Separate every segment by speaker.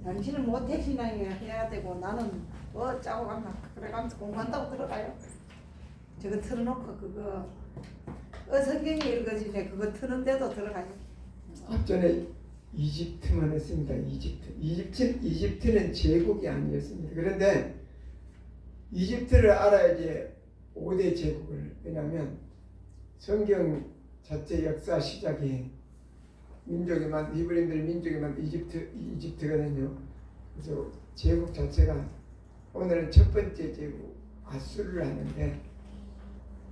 Speaker 1: 당신은 모태신앙이 해야 되고 나는 짜고 간다. 그래가면서 공부한다고 들어가요. 저거 틀어놓고 그거 성경이 읽어지네. 그거 트는데도 들어가요.
Speaker 2: 전에 이집트만 했습니다. 이집트는 제국이 아니었습니다. 그런데 이집트를 알아야지 5대 제국을. 왜냐하면 성경 자체 역사 시작이 히브리인들 민족이 만든 이집트거든요. 그래서 제국 자체가 오늘은 첫 번째 제국 아수르를 하는데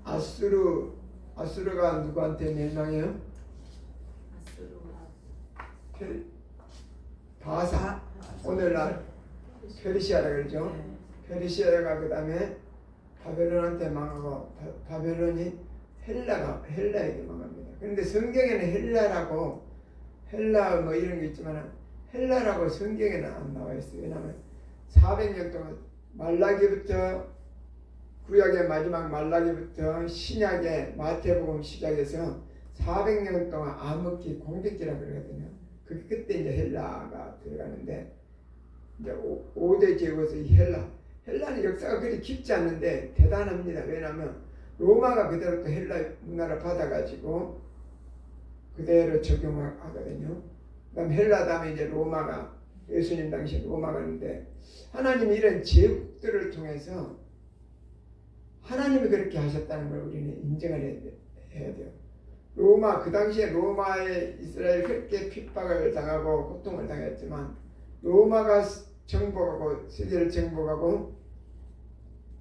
Speaker 2: 아수르가 누구한테 멸망해요? 바사. 오늘날 페르시아라 그러죠. 페르시아가 그 다음에 바벨론한테 망하고 바벨론이 헬라에게 망합니다. 그런데 성경에는 헬라 뭐 이런 게 있지만 헬라라고 성경에는 안 나와 있어요. 왜냐하면 400년 동안 말라기부터 구약의 마지막 말라기부터 신약의 마태복음 시작해서 400년 동안 암흑기 공백기라 그러거든요. 그때 이제 헬라가 들어가는데 이제 5대 제국에서 이 헬라는 역사가 그리 깊지 않는데 대단합니다. 왜냐하면 로마가 그대로 또 헬라 문화를 받아가지고 그대로 적용하거든요. 그다음 헬라 다음에 이제 로마가 예수님 당시에 로마가 있는데 하나님이 이런 제국들을 통해서 하나님이 그렇게 하셨다는 걸 우리는 인정을 해야 돼요. 로마 그 당시에 로마에 이스라엘 그렇게 핍박을 당하고 고통을 당했지만 로마가 정복하고 세계를 정복하고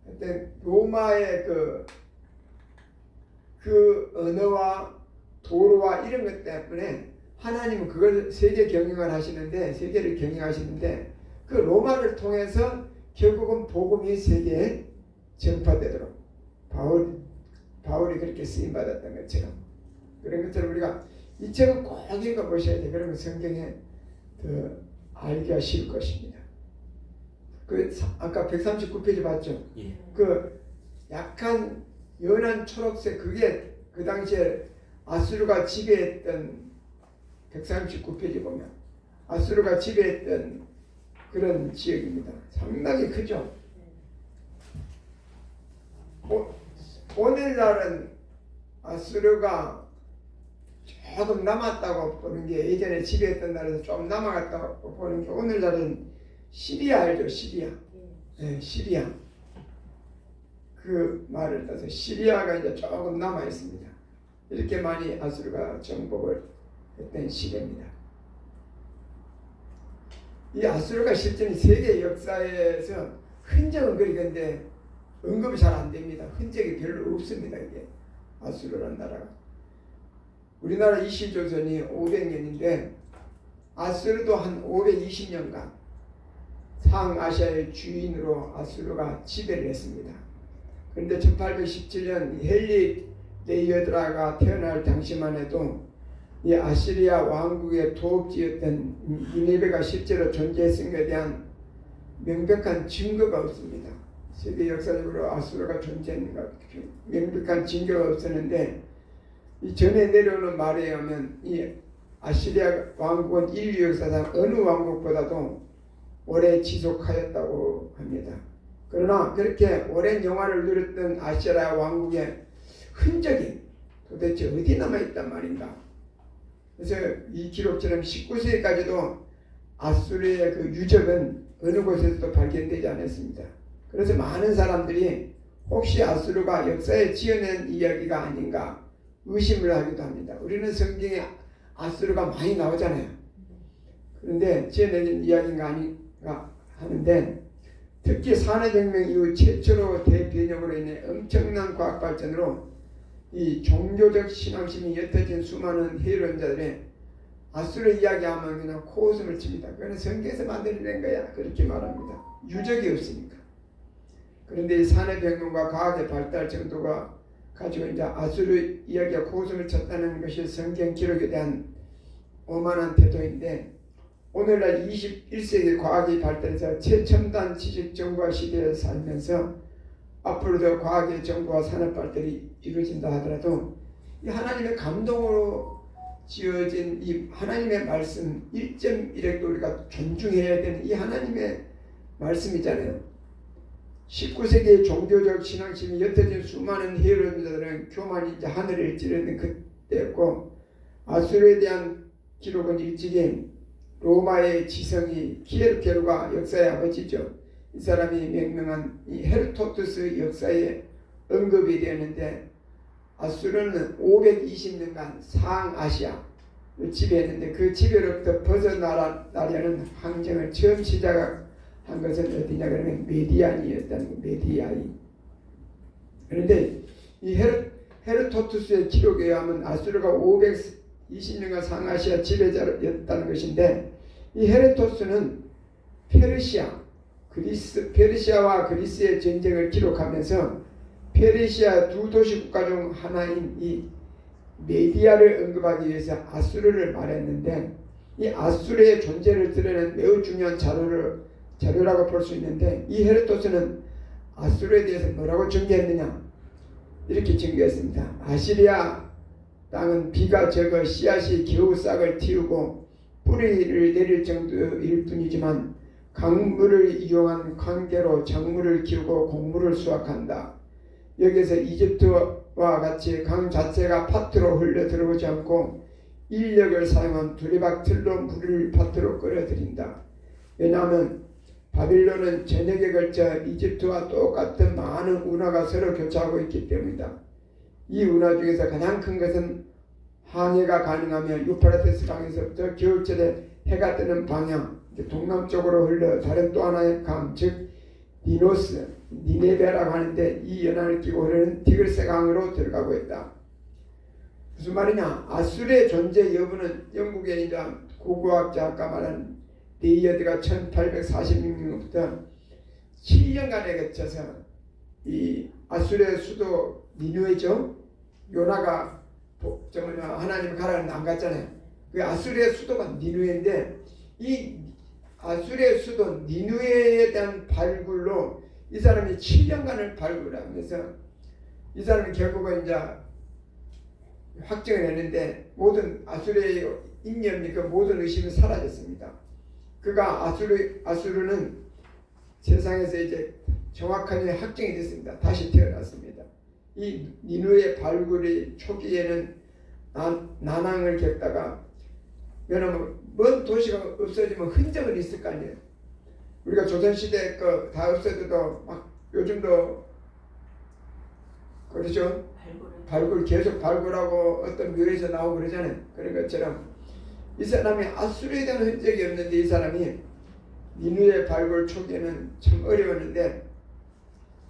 Speaker 2: 하여튼 로마의 그 언어와 도로와 이런 것 때문에 하나님은 그걸 세계 경영을 하시는데 세계를 경영하시는데 그 로마를 통해서 결국은 복음이 세계에 전파되도록 바울이 그렇게 쓰임 받았던 것처럼 그런 것처럼 우리가 이 책은 꼭 읽어보셔야 돼요. 그러면 성경에 더 알기가 쉬울 것입니다. 아까 139페이지 봤죠?
Speaker 3: 예.
Speaker 2: 그 약간 연한 초록색 그게 그 당시에 아수르가 지배했던 139페이지 보면 아수르가 지배했던 그런 지역입니다. 상당히 크죠? 오늘날은 아수르가 조금 남았다고 보는 게 예전에 지배했던 나라에서 좀 남아갔다고 보는 게 오늘날은 시리아 알죠? 시리아. 네, 시리아. 그 말을 따서 시리아가 이제 조금 남아 있습니다. 이렇게 많이 아수르가 정복을 했던 시대입니다. 이 아수르가 실제는 세계 역사에서 흔적은 그리는데 언급이 잘 안 됩니다. 흔적이 별로 없습니다. 이게 아수르라는 나라가. 우리나라 이시조선이 500년인데 아수르도 한 520년간 상아시아의 주인으로 아수르가 지배를 했습니다. 그런데 1817년 헨리 네이어드라가 태어날 당시만 해도 이 아시리아 왕국의 도읍지였던 니네베가 실제로 존재했은 것에 대한 명백한 증거가 없습니다. 세계 역사적으로 아수르가 존재했는가 명백한 증거가 없었는데 이 전에 내려오는 말에 의하면 이 아시리아 왕국은 인류 역사상 어느 왕국보다도 오래 지속하였다고 합니다. 그러나 그렇게 오랜 영화를 누렸던 아시리아 왕국의 흔적이 도대체 어디 남아있단 말인가. 그래서 이 기록처럼 19세기까지도 아수르의 그 유적은 어느 곳에서도 발견되지 않았습니다. 그래서 많은 사람들이 혹시 아수르가 역사에 지어낸 이야기가 아닌가 의심을 하기도 합니다. 우리는 성경에 아수르가 많이 나오잖아요. 그런데 지어낸 이야기가 아닌가 하는데 특히 산업혁명 이후 최초로 대변혁으로 인해 엄청난 과학 발전으로 이 종교적 신앙심이 옅어진 수많은 해론자들의 아수르 이야기하면 그냥 코웃음을 칩니다. 그거는 성경에서 만들어낸 거야. 그렇게 말합니다. 유적이 없으니까. 그런데 이 산업혁명과 과학의 발달 정도가 가지고 이제 아수르 이야기가 코웃음을 쳤다는 것이 성경 기록에 대한 오만한 태도인데 오늘날 21세기 과학이 발달해서 최첨단 지식 정보화 시대에 살면서 앞으로도 과학의 정보와 산업 발달이 이루어진다 하더라도 이 하나님의 감동으로 지어진 이 하나님의 말씀 1.1획도 우리가 존중해야 되는 이 하나님의 말씀이잖아요. 19세기의 종교적 신앙심이 옅어진 수많은 헤로들은 교만이 이제 하늘을 찌르는 그때였고, 아수르에 대한 기록은 일찍이 로마의 지성이 키에르케르가 역사의 아버지죠. 이 사람이 명명한 이 헤르토투스 역사에 언급이 되었는데, 아수르는 520년간 상아시아를 지배했는데 그 지배로부터 벗어나려는 항쟁을 처음 시작한 것은 어디냐 그러면 메디안이었다는 거, 메디아이. 그런데 이 헤르토투스의 기록에 의하면 아수르가 520년간 상아시아 지배자였다는 것인데, 이 헤르토스는 페르시아와 그리스의 전쟁을 기록하면서 페르시아 두 도시 국가 중 하나인 이 메디아를 언급하기 위해서 아수르를 말했는데, 이 아수르의 존재를 드러내는 매우 중요한 자료라고 볼 수 있는데, 이 헤르토스는 아수르에 대해서 뭐라고 증거했느냐, 이렇게 증거했습니다. 아시리아 땅은 비가 적어 씨앗이 겨우 싹을 틔우고 뿌리를 내릴 정도일 뿐이지만 강물을 이용한 관계로 작물을 키우고 곡물을 수확한다. 여기서 이집트와 같이 강 자체가 밭으로 흘러 들어오지 않고 인력을 사용한 두레박 틀로 물을 밭으로 끌어들인다. 왜냐하면 바빌론은 전역에 걸쳐 이집트와 똑같은 많은 운하가 서로 교차하고 있기 때문이다. 이 운하 중에서 가장 큰 것은 항해가 가능하며 유프라테스 강에서부터 겨울철에 해가 뜨는 방향 동남쪽으로 흘러 다른 또 하나의 강, 즉 니네베라고 하는데 이 연안을 끼고 흐르는 디글스 강으로 들어가고 있다. 무슨 말이냐? 아수르의 존재 여부는 영국의 이제 고고학자 아까 말한 데이어드가 1846년부터 7년간에 거쳐서 이 아수르의 수도 니누에죠. 요나가 하나님 가라는데 안 갔잖아요. 그 아수르의 수도가 니누에인데, 이 아수르의 수도 니누에에 대한 발굴로 이 사람이 7년간을 발굴하면서 이 사람이 결국은 이제 확정을 했는데 모든 아수르의 인념이 그 모든 의심이 사라졌습니다. 그가 아수르는 세상에서 이제 정확하게 확정이 됐습니다. 다시 태어났습니다. 이 니누의 발굴이 초기에는 난항을 겪다가, 왜냐하면 먼 도시가 없어지면 흔적은 있을 거 아니에요. 우리가 조선시대 거 다 없어져도 막 요즘도 그렇죠. 발굴 계속 발굴하고 어떤 묘에서 나오고 그러잖아요. 그런 것처럼 이 사람이 아수르에 대한 흔적이 없는데, 이 사람이 니누의 발굴 초기에는 참 어려웠는데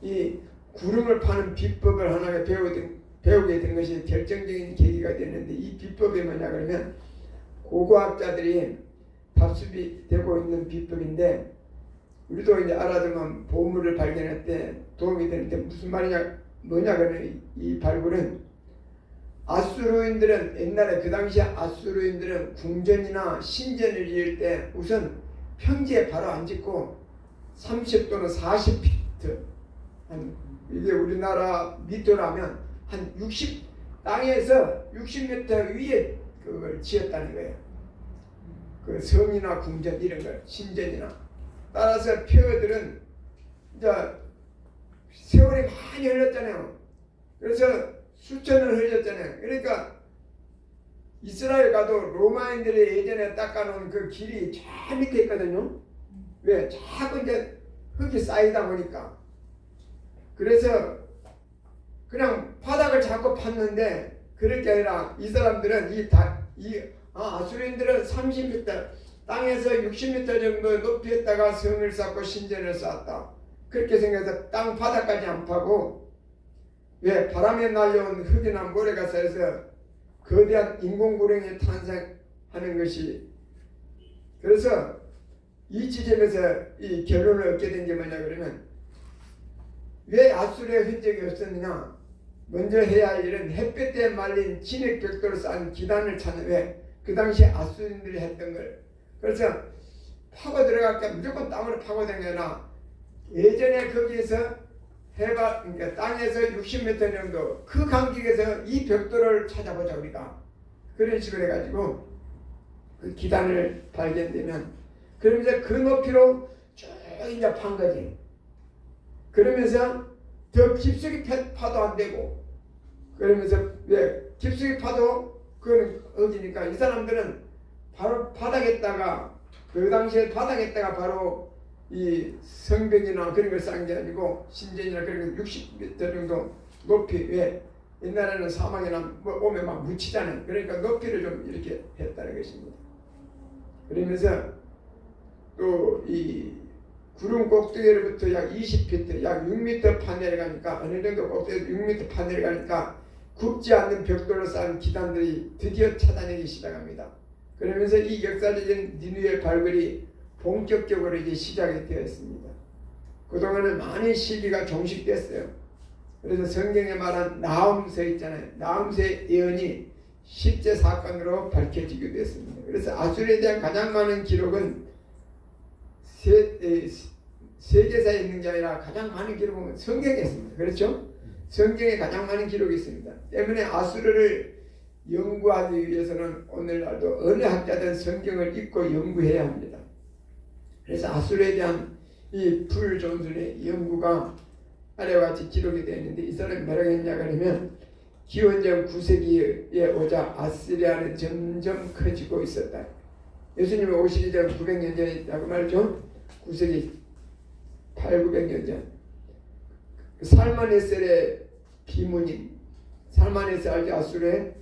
Speaker 2: 이 구름을 파는 비법을 하나 배우게 된 것이 결정적인 계기가 되는데, 이 비법이 뭐냐 그러면 고고학자들이 답습이 되고 있는 비법인데, 우리도 이제 알아두면 보물을 발견할 때 도움이 되는데, 무슨 말이냐 뭐냐 그러면 이 발굴은 아수르인들은 옛날에 그 당시 아수르인들은 궁전이나 신전을 지을 때 우선 평지에 바로 안 짓고 30 또는 40피트, 이게 우리나라 미터라면 한 60, 땅에서 60m 위에 그걸 지었다는 거예요. 그 성이나 궁전 이런 거, 신전이나. 따라서 표어들은 이제 세월이 많이 흘렀잖아요. 그래서 수천을 흘렸잖아요. 그러니까 이스라엘 가도 로마인들이 예전에 닦아놓은 그 길이 저 밑에 있거든요. 왜? 자꾸 이제 흙이 쌓이다 보니까. 그래서 그냥 바닥을 자꾸 팠는데, 그럴 게 아니라 이 사람들은 아수르인들은 30m 땅에서 60m 정도 높이에다가 성을 쌓고 신전을 쌓았다. 그렇게 생각해서 땅 바닥까지 안 파고, 왜? 바람에 날려온 흙이나 모래가 쌓여서 거대한 인공구렁이 탄생하는 것이. 그래서 이 지점에서 이 결론을 얻게 된 게 뭐냐 그러면, 왜 아수르의 흔적이 없었느냐? 먼저 해야 할 일은 햇볕에 말린 진흙 벽돌을 쌓은 기단을 찾는, 왜? 그 당시 아수르인들이 했던 걸. 그래서 파고 들어갈 때 무조건 땅으로 파고 다니거나, 예전에 거기에서 그러니까 땅에서 60m 정도 그 간격에서 이 벽돌을 찾아보자 우리가. 그런 식으로 해가지고 그 기단을 발견되면 그러면서 그 높이로 쭉 이제 판 거지. 그러면서 더 깊숙이 파도 안 되고 그러면서 왜 깊숙이 파도 그거는 어기니까 이 사람들은 바로 바닥에다가 그 당시에 바닥에다가 바로 이 성벽이나 그런 걸 쌓은 게 아니고 신전이나 그런 거 60m 정도 높이 왜 옛날에는 사막이나 뭐 오면 막 묻히잖아요. 그러니까 높이를 좀 이렇게 했다는 것입니다. 그러면서 또 이 구름 꼭대기로부터 약 20피트, 약 6m 파 내려가니까 어느 정도 꼭대기 6m 파 내려가니까 굽지 않는 벽돌로 쌓은 기단들이 드디어 찾아내기 시작합니다. 그러면서 이 역사적인 니느웨 발굴이 본격적으로 이제 시작이 되었습니다. 그동안은 많은 시기가 종식됐어요. 그래서 성경에 말한 나훔서 있잖아요. 나훔서의 예언이 실제 사건으로 밝혀지기도 했습니다. 그래서 아수르에 대한 가장 많은 기록은 세계사에 있는 게 아니라 가장 많은 기록은 성경에 있습니다. 그렇죠? 성경에 가장 많은 기록이 있습니다. 때문에 아수르를 연구하기 위해서는 오늘날도 어느 학자든 성경을 읽고 연구해야 합니다. 그래서 아수르에 대한 이 풀 존슨의 연구가 아래와 같이 기록이 되어 있는데 이 사람이 뭐라고 했냐고 하면 기원전 9세기에 오자 아시리아는 점점 커지고 있었다. 예수님이 오시기 전 900년 전이라고 말이죠. 9세기 8, 900년 전 살마네셀의 비문인 살마네셀 알죠? 아수르의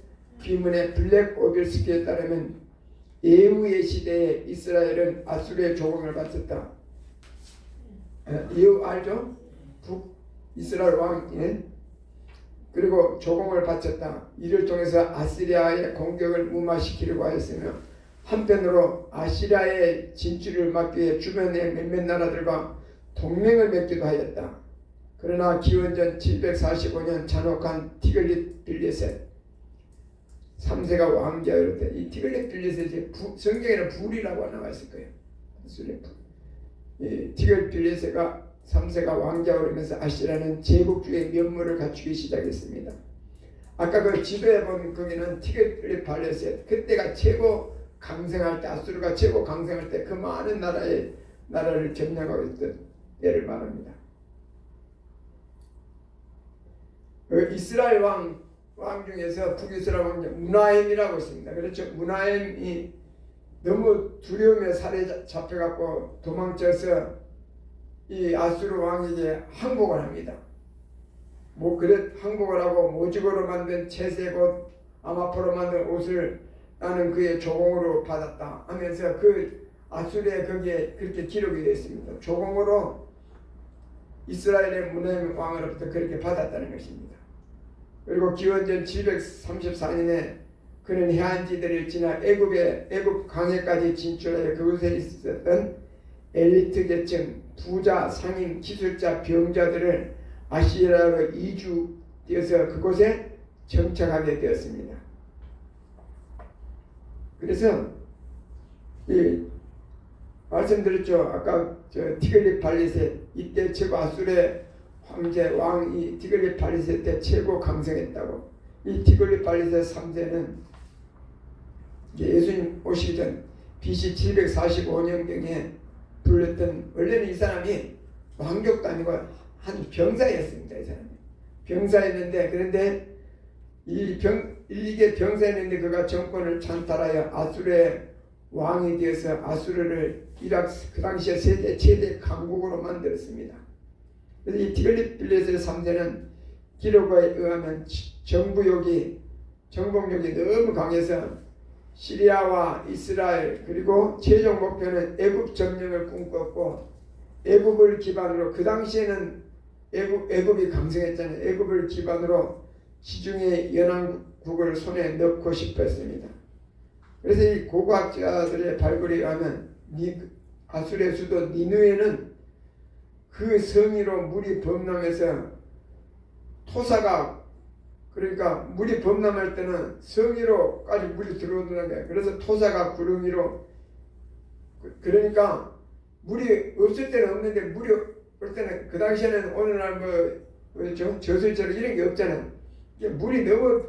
Speaker 2: 비문의 블랙 오벨스키에 따르면 예후의 시대에 이스라엘은 아수르의 조공을 받았다. 예후 알죠? 북이스라엘 왕 그리고 조공을 바쳤다. 이를 통해서 아시리아의 공격을 무마시키려고 하였으며 한편으로 아시리아의 진출을 막기 위해 주변의 몇몇 나라들과 동맹을 맺기도 하였다. 그러나 기원전 745년 잔혹한 티글릿 빌레셋 3세가 왕자였을 때 이 티글릿 빌레셋이 성경에는 불이라고 나와 있을 거예요. 이 티글릿 빌레셋가 3세가 왕자가 오르면서 아시리아는 제국주의 면모를 갖추기 시작했습니다. 아까 그 지도에 보면 거기는 티글릿 빌레셋 그때가 최고 강盛할 때 아수르가 최고 강盛할 때 그 많은 나라를 점령하고 있던 때를 말합니다. 그 이스라엘 왕 중에서 북이스라엘 왕 무나임이라고 있습니다. 그렇죠. 무나임이 너무 두려움에 살에 잡혀갖고 도망쳐서 이 아수르 왕에게 항복을 합니다. 항복을 하고 모직으로 만든 채색 옷, 아마포로 만든 옷을 나는 그의 조공으로 받았다 하면서 그 아수르에 거기에 그렇게 기록이 되어 있습니다. 조공으로 이스라엘의 무나임 왕으로부터 그렇게 받았다는 것입니다. 그리고 기원전 734년에 그는 해안지대를 지나 애굽 강해까지 진출하여 그곳에 있었던 엘리트 계층, 부자, 상인, 기술자, 병자들을 아시리아로 이주되어서 그곳에 정착하게 되었습니다. 그래서 말씀드렸죠. 아까 티글릿 발레셋 이때 최고 아수르의 황제 왕이 티글릿 발레셋 때 최고 강盛했다고. 이 티글릿 발레셋 3세는 예수님 오시기 전 BC 745년경에 불렀던 원래는 이 사람이 왕족도 아니고 한 병사였습니다. 이 사람이 병사였는데 그런데 이게 병사였는데 그가 정권을 찬탈하여 아수르의 왕이 되어서 아수르를 이락 그 당시에 세계 최대 강국으로 만들었습니다. 그래서 이 티글릿 빌레셋 3세는 기록에 의하면 정복력이 너무 강해서 시리아와 이스라엘 그리고 최종 목표는 애굽 점령을 꿈꿨고 애굽을 기반으로 그 당시에는 애굽이 강성했잖아요. 애굽을 기반으로 시중의 연안국을 손에 넣고 싶었습니다. 그래서 이 고고학자들의 발굴에 의하면 아수르의 수도 니느웨는 그 성의로 물이 범람해서 토사가 그러니까 물이 범람할 때는 성의로까지 물이 들어오는 거예요. 그래서 토사가 구름 위로 그러니까 물이 없을 때는 없는데 물이 올 때는 그 당시에는 오늘날 뭐죠 저수지처럼 이런 게 없잖아요. 물이 너무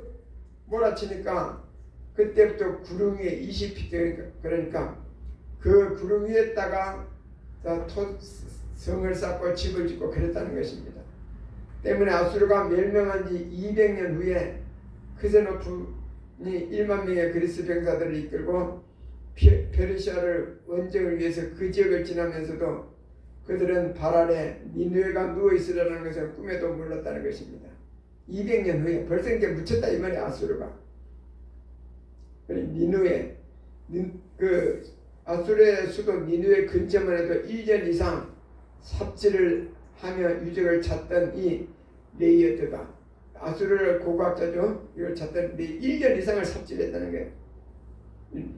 Speaker 2: 몰아치니까 그때부터 구름 위에 20피트 그러니까 그 구름 위에다가 성을 쌓고 집을 짓고 그랬다는 것입니다. 때문에 아수르가 멸망한 지 200년 후에 크세노프니 1만 명의 그리스 병사들을 이끌고 페르시아를 원정을 위해서 그 지역을 지나면서도 그들은 발 아래 니느웨가 누워 있으라는 것을 꿈에도 몰랐다는 것입니다. 200년 후에 벌써 이제 묻혔다 이 말이야. 아수르가 니느웨 그 아수르의 수도 니느웨 근처만 해도 1년 이상 삽질을 하며 유적을 찾던 이 레이어드가 아수르 고고학자죠. 이걸 찾던 1년 이상을 삽질했다는 거예요.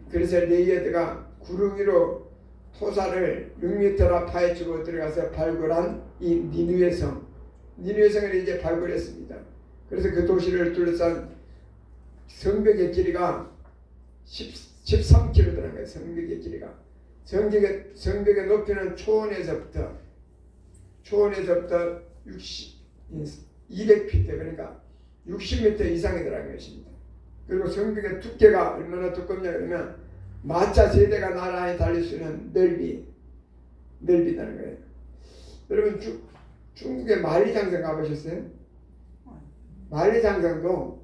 Speaker 2: 그래서 레이어드가 구름 위로 토사를 6m나 파헤치고 들어가서 발굴한 이 니느웨 성, 니느웨 성을 이제 발굴했습니다. 그래서 그 도시를 둘러싼 성벽의 길이가 13km 되는 거예요. 성벽의 길이가. 성벽의 높이는 초원에서부터 200피트 그러니까 60m 이상이 들어간 것입니다. 그리고 성벽의 두께가 얼마나 두껍냐 그러면 마차 세대가 나란히 달릴 수 있는 넓이라는 거예요. 여러분 중국의 만리장성 가보셨어요? 만리장성도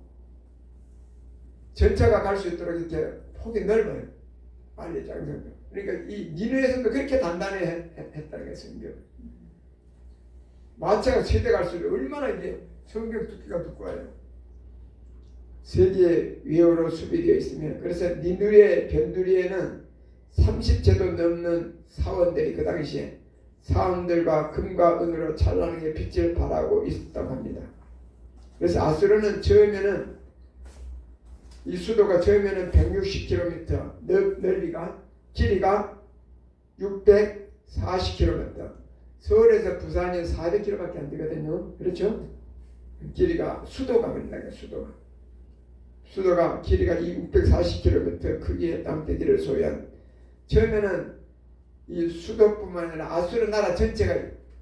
Speaker 2: 전차가 갈 수 있도록 이렇게 폭이 넓어요. 만리장성도. 그러니까 이 니느웨성도 그렇게 단단했다는 거예요. 성벽. 마차가 세대 갈수록 얼마나 이게 성벽 두께가 두꺼워요. 세계 외호로 수비되어 있으며 그래서 니느웨 변두리에는 30채도 넘는 사원들이 그 당시에 사원들과 금과 은으로 찬란하게 빛을 발하고 있었다고 합니다. 그래서 아수르는 처음에는 이 수도가 처음에는 160km 넓이가 길이가 640km 서울에서 부산이 400km밖에 안 되거든요. 그렇죠? 길이가 수도가 그런다고요. 수도가 길이가 640km 크기의 땅대지를 소유한 처음에는 이 수도뿐만 아니라 아수르 나라 전체가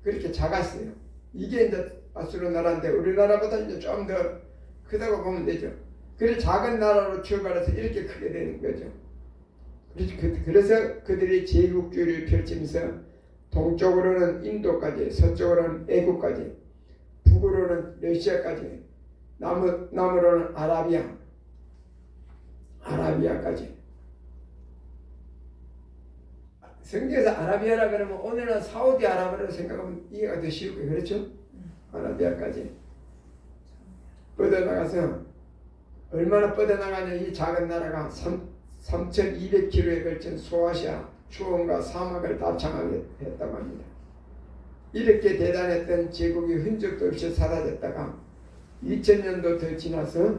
Speaker 2: 그렇게 작았어요. 이게 이제 아수르 나라인데 우리나라보다 이제 좀 더 크다고 보면 되죠. 그래서 작은 나라로 출발해서 이렇게 크게 되는 거죠. 그래서 그들이 제국주의를 펼치면서 동쪽으로는 인도까지, 서쪽으로는 애국까지, 북으로는 러시아까지, 남으로는 아라비아까지. 성경에서 아라비아라 그러면 오늘은 사우디아라비아로 생각하면 이해가 더 쉬울 거예요. 그렇죠? 아라비아까지 뻗어나가서 얼마나 뻗어나가냐. 이 작은 나라가 3200km에 걸친 소아시아 추원과 사막을 다 장악해 했다고 합니다. 이렇게 대단했던 제국이 흔적도 없이 사라졌다가 2000년도 더 지나서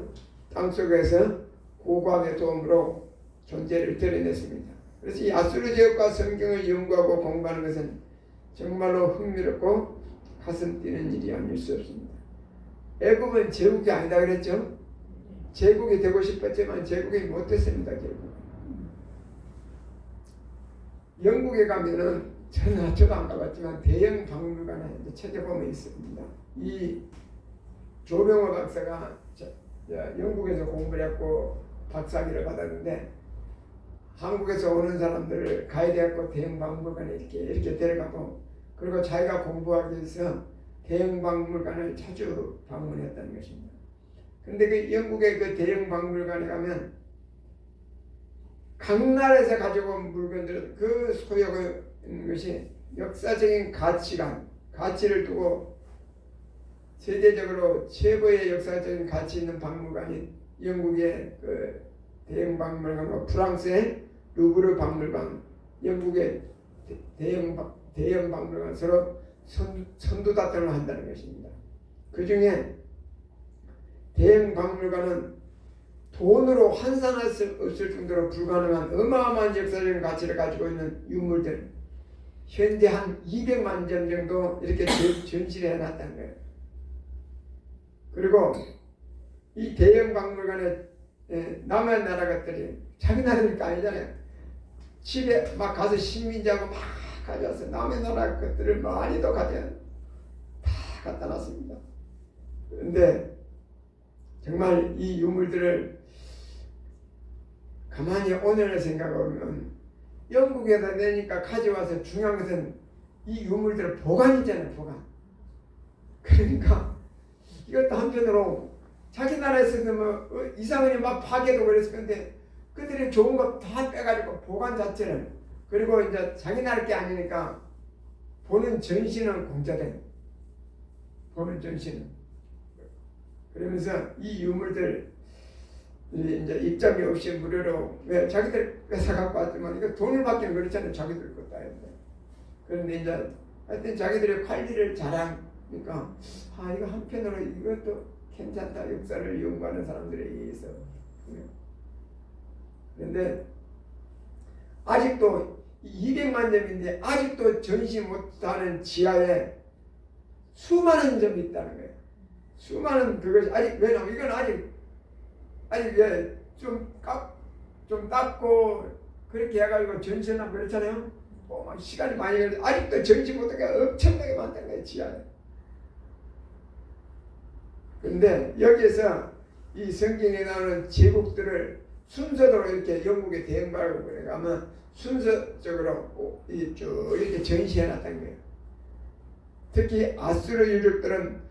Speaker 2: 땅속에서 고고학의 도움으로 존재를 드러냈습니다. 그래서 이 아수르 제국과 성경을 연구하고 공부하는 것은 정말로 흥미롭고 가슴 뛰는 일이 아닐 수 없습니다. 애굽은 제국이 아니다 그랬죠? 제국이 되고 싶었지만 제국이 못됐습니다. 결국 영국에 가면은 저도 안 가봤지만 대형 박물관에 찾아보면 있습니다. 이 조병호 박사가 영국에서 공부를 했고 박사학위를 받았는데 한국에서 오는 사람들을 가이드해갖고 대형 박물관에 이렇게 데려가고 그리고 자기가 공부하기 위해서 대형 박물관을 자주 방문했다는 것입니다. 근데 그 영국의 그 대형 박물관에 가면 각 나라에서 가지고 온 물건들 그 소유하고 있는 것이 역사적인 가치를 두고 세계적으로 최고의 역사적인 가치 있는 박물관이 영국의 그 대형 박물관과 프랑스의 루브르 박물관, 영국의 대형 박물관 서로 선두다툼을 한다는 것입니다. 그 중에 대형 박물관은 돈으로 환산할 수 없을 정도로 불가능한 어마어마한 역사적인 가치를 가지고 있는 유물들 현재 한 200만 점 정도 이렇게 전시를 해놨다는 거예요. 그리고 이 대형 박물관에 남의 나라 것들이 자기 나라니까 아니잖아요. 집에 막 가서 식민지하고 막 가져와서 남의 나라 것들을 많이도 다 갖다 놨습니다. 그런데 정말 이 유물들을 가만히 오늘을 생각해보면 영국에다 내니까 가져와서 중요한 것은 이 유물들의 보관이잖아요. 보관. 그러니까 이것도 한편으로 자기 나라에서도 뭐 이상은이 막 파괴도 그랬을 건데 그들이 좋은 거 다 빼가지고 보관 자체를 그리고 이제 자기 나라 게 아니니까 보는 전신은 공짜된 보는 전신은 그러면서 이 유물들 이제 입장이 없이 무료로 왜 자기들 뺏어 갖고 왔지만 이거 돈을 받기는 그렇잖아요. 자기들 것도 아닌데 그런데 이제 하여튼 자기들의 관리를 잘하니까 아 이거 한편으로 이것도 괜찮다. 역사를 연구하는 사람들에 의해서 그런데 아직도 200만 점인데 아직도 전시 못하는 지하에 수많은 점이 있다는 거예요. 수많은 그것이 아직 왜냐면 이건 아직 좀 닦고 그렇게 해가지고 전시하고 그렇잖아요. 시간이 많이 걸려 아직도 전시 못하게 엄청나게 많다는 거예요. 지하에. 그런데 여기에서 이 성경에 나오는 제국들을 순서대로 이렇게 영국의 대응받고 그러니까 아마 순서적으로 쭉 이렇게 전시해 놨다는 거예요. 특히 아수르 유족들은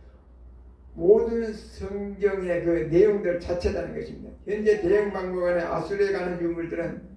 Speaker 2: 모든 성경의 그 내용들 자체라는 것입니다. 현재 대영박물관에 아수르에 가는 유물들은